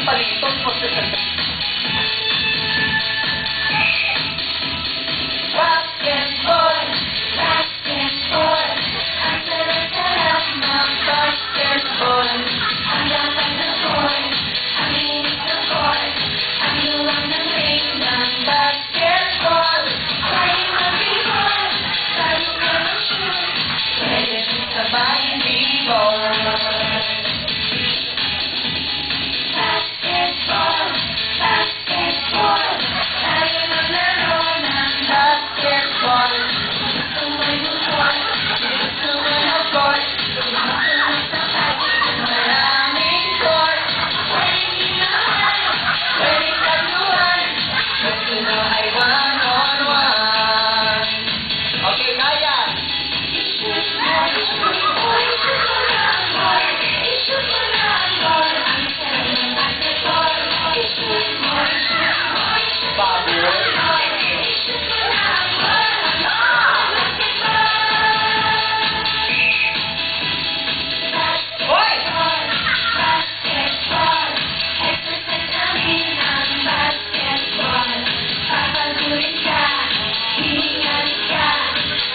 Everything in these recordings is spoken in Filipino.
palitos mo. Basketball, basketball, ang sarap-sarap ng basketball. Ang laman ng court, ang linis ng court, ang luwang ng ring ng basketball. Pwede mag-ibon, tayo ka mag-shoot, pwede din sabay b-ball. Basketball, basketball, tayo maglaro ng basketball. Gusto mo'y bukod, gusto mo'y hagod, gusto mo'y sapat, maraming court. Pwede ginawan, pwede tagluan, gusto mo ay one-on-one. Okay, kaya! I-shoot mo, i-shoot mo, i-shoot mo na ang ball, i-shoot mo na ang ball, ang sarap ng basketball. I-shoot mo, i-shoot mo, i-shoot mo na ang ball, i-shoot mo na ang ball, ang sarap ng basketball. Basketball, basketball, exercise namin ang basketball. Papagurin ka, hihingal ka,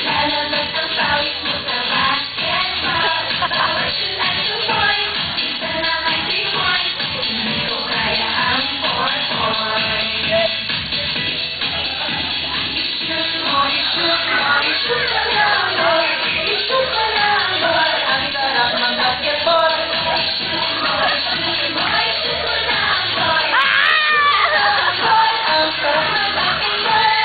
lalabas ang pawis mo sa basketball. Bawat shoot ay 2 points, isa naman 3 points, hindi ko kaya ang 4 points. I-shoot mo, i-shoot mo, i-shoot mo na ang ball, i-shoot mo na ang ball, ang sarap ng basketball. I-shoot mo, i-shoot mo, i-shoot mo na ang ball, i-shoot mo na ang ball, ang sarap ng basketball.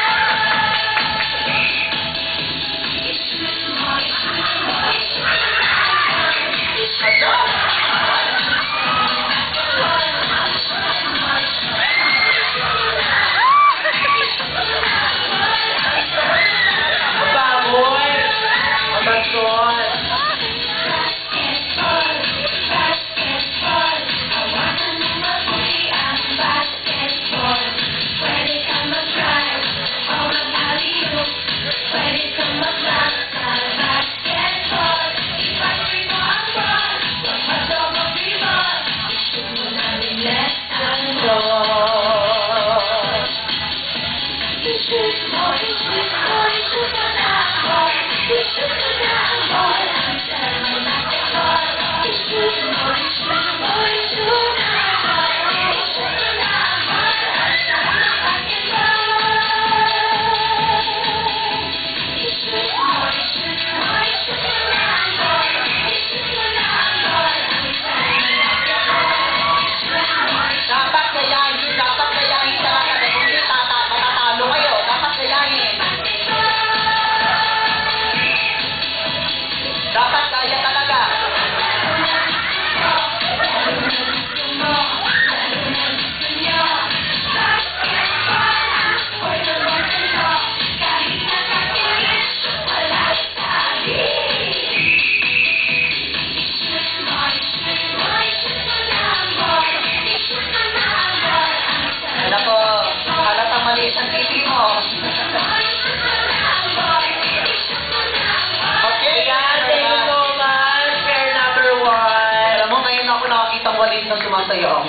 I-shoot mo, i-shoot mo, i-shoot mo na ang ball, i-shoot mo na ang ball, baboy! Mabason! Basketball, basketball, hawakan mo mabuti ang basketball. Pwede kang mag-drive o mag-alley-oop, pwede kang mag-block sa basketball. Ipatuloy mo ang ball, huwag mag-double dribble, i-shoot mo na rin left and roll. I-shoot mo, i-shoot mo, i-shoot mo na ang ball, i-shoot mo na ang ball, ang sarap ng basketball. I-shoot mo, i-shoot mo, i-shoot na ang ball, i-shoot mo na ang ball, ang sarap ng basketball. I-shoot mo, i-shoot mo, i-shoot mo na ang ball, i-shoot mo na ang ball, ang sarap ng basketball. Dapat gayahin sa mga kung matatalo kayo. Dapat gayahin. Dapat kaya talaga. Alam ko, halatang maliit ang TV mo. Okay, thank you so much. Pair number 1. Alam mo, ngayon ako nakakita walis na sumasayaw.